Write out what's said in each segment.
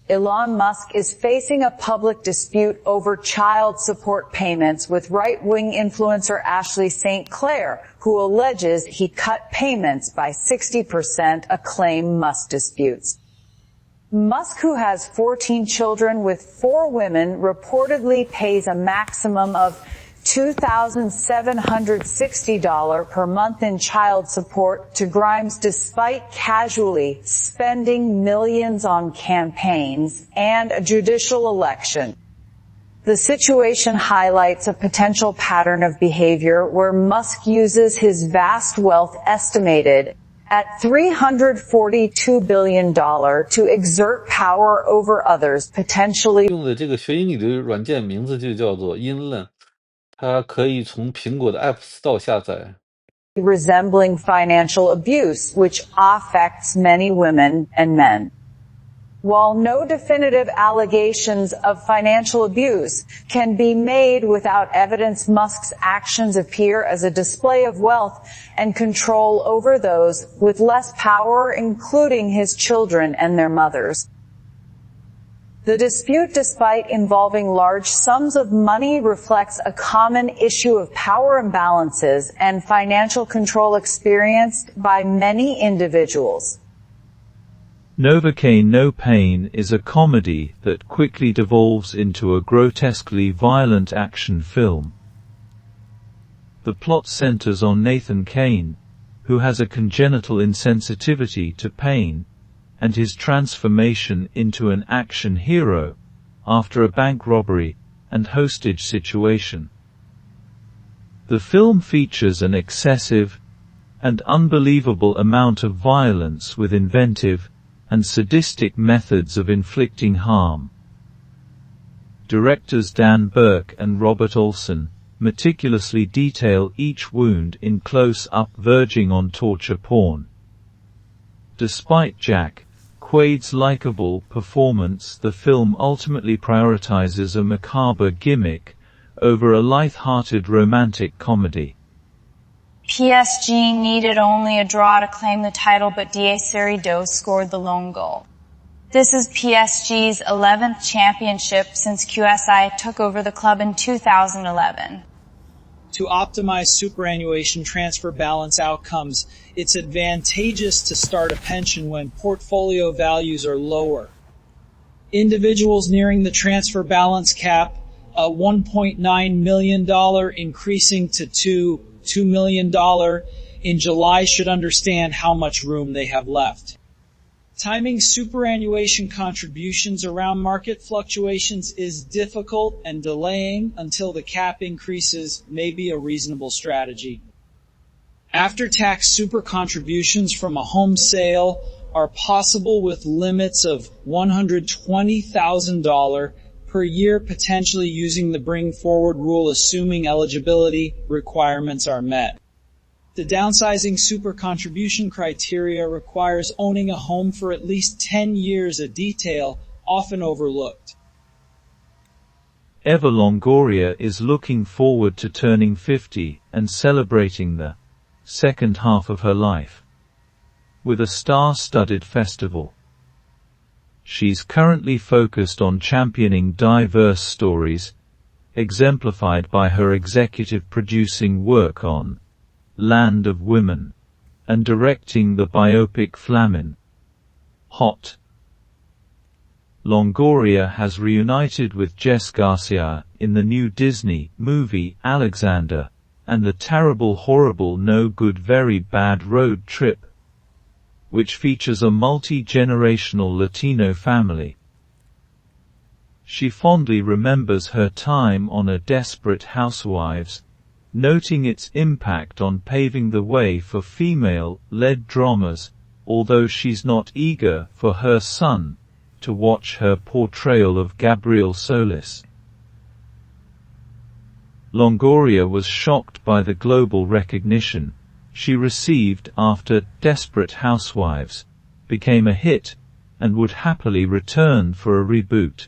Elon Musk is facing a public dispute over child support payments with right-wing influencer Ashley St. Clair, who alleges he cut payments by 60%, a claim Musk disputes. Musk, who has 14 children with 4 women, reportedly pays a maximum of $2,760 per month in child support to Grimes, despite casually spending millions on campaigns and a judicial election. The situation highlights a potential pattern of behavior where Musk uses his vast wealth, estimated at $342 billion, to exert power over others, potentially. 用的这个学英语的软件名字就叫做 Inland， 它可以从苹果的 App Store 下载。Resembling financial abuse, which affects many women and men. While no definitive allegations of financial abuse can be made without evidence, Musk's actions appear as a display of wealth and control over those with less power, including his children and their mothers. The dispute, despite involving large sums of money, reflects a common issue of power imbalances and financial control experienced by many individuals. Novocaine No Pain is a comedy that quickly devolves into a grotesquely violent action film. The plot centers on Nathan Kane, who has a congenital insensitivity to pain, and his transformation into an action hero after a bank robbery and hostage situation. The film features an excessive and unbelievable amount of violence with inventive and sadistic methods of inflicting harm. Directors Dan Burke and Robert Olson meticulously detail each wound in close-up, verging on torture porn. Despite Jack Quaid's likable performance, the film ultimately prioritizes a macabre gimmick over a light-hearted romantic comedy. PSG needed only a draw to claim the title, but Dieu scored the lone goal. This is PSG's 11th championship since QSI took over the club in 2011. To optimize superannuation transfer balance outcomes, it's advantageous to start a pension when portfolio values are lower. Individuals nearing the transfer balance cap, a $1.9 million increasing to $2 million in July, should understand how much room they have left. Timing superannuation contributions around market fluctuations is difficult, and delaying until the cap increases may be a reasonable strategy. After-tax super contributions from a home sale are possible with limits of $120,000 per year, potentially using the bring forward rule, assuming eligibility requirements are met. The downsizing super contribution criteria requires owning a home for at least 10 years, a detail often overlooked. Eva Longoria is looking forward to turning 50 and celebrating the second half of her life with a star-studded festival. She's currently focused on championing diverse stories, exemplified by her executive producing work on Land of Women and directing the biopic Flamin' Hot. Longoria has reunited with Jess Garcia in the new Disney movie Alexander and the terrible, horrible, no good, very bad road trip, which features a multi-generational Latino family. She fondly remembers her time on A Desperate Housewives, noting its impact on paving the way for female-led dramas, although she's not eager for her son to watch her portrayal of Gabriel Solis. Longoria was shocked by the global recognition she received after Desperate Housewives became a hit, and would happily return for a reboot.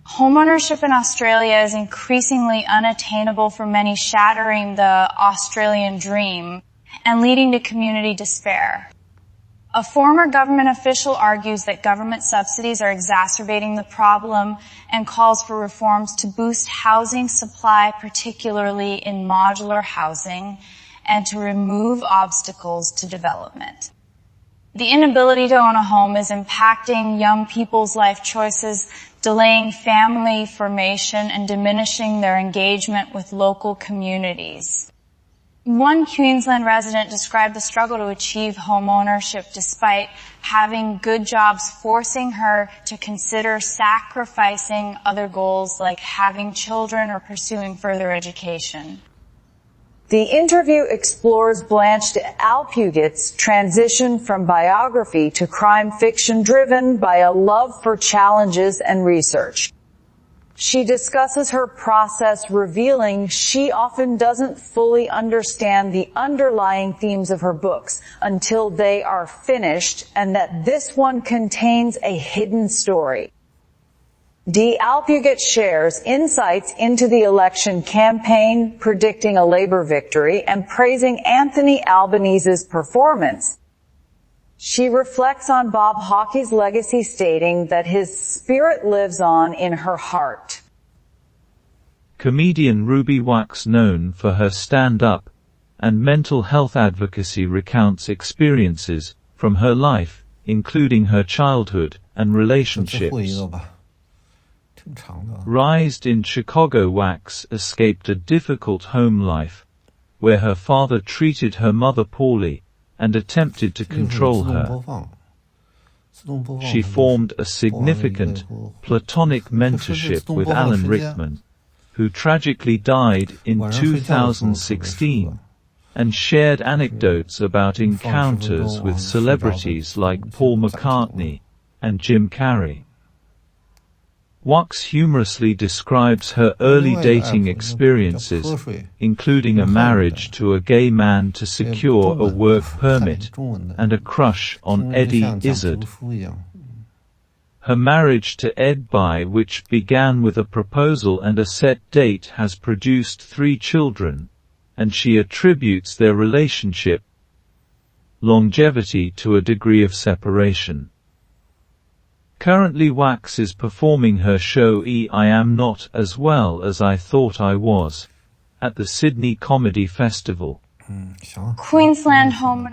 Homeownership in Australia is increasingly unattainable for many, shattering the Australian dream and leading to community despair. A former government official argues that government subsidies are exacerbating the problem and calls for reforms to boost housing supply, particularly in modular housing, and to remove obstacles to development. The inability to own a home is impacting young people's life choices, delaying family formation, and diminishing their engagement with local communities. One Queensland resident described the struggle to achieve home ownership despite having good jobs, forcing her to consider sacrificing other goals like having children or pursuing further education. The interview explores Blanche de Alpuget's transition from biography to crime fiction driven by a love for challenges and research. She discusses her process, revealing she often doesn't fully understand the underlying themes of her books until they are finished, and that this one contains a hidden story. De Alpuget shares insights into the election campaign, predicting a Labour victory, and praising Anthony Albanese's performance. She reflects on Bob Hawke's legacy, stating that his spirit lives on in her heart. Comedian Ruby Wax, known for her stand-up and mental health advocacy, recounts experiences from her life, including her childhood and relationships. Raised in Chicago, Wax escaped a difficult home life, where her father treated her mother poorly and attempted to control her. She formed a significant platonic mentorship with Alan Rickman, who tragically died in 2016, and shared anecdotes about encounters with celebrities like Paul McCartney and Jim Carrey. Wax humorously describes her early dating experiences, including a marriage to a gay man to secure a work permit, and a crush on Eddie Izzard. Her marriage to Ed Bai, which began with a proposal and a set date, has produced 3 children, and she attributes their relationship longevity to a degree of separation. Currently, Wax is performing her show I Am Not As Well As I Thought I Was at the Sydney Comedy Festival. Queensland home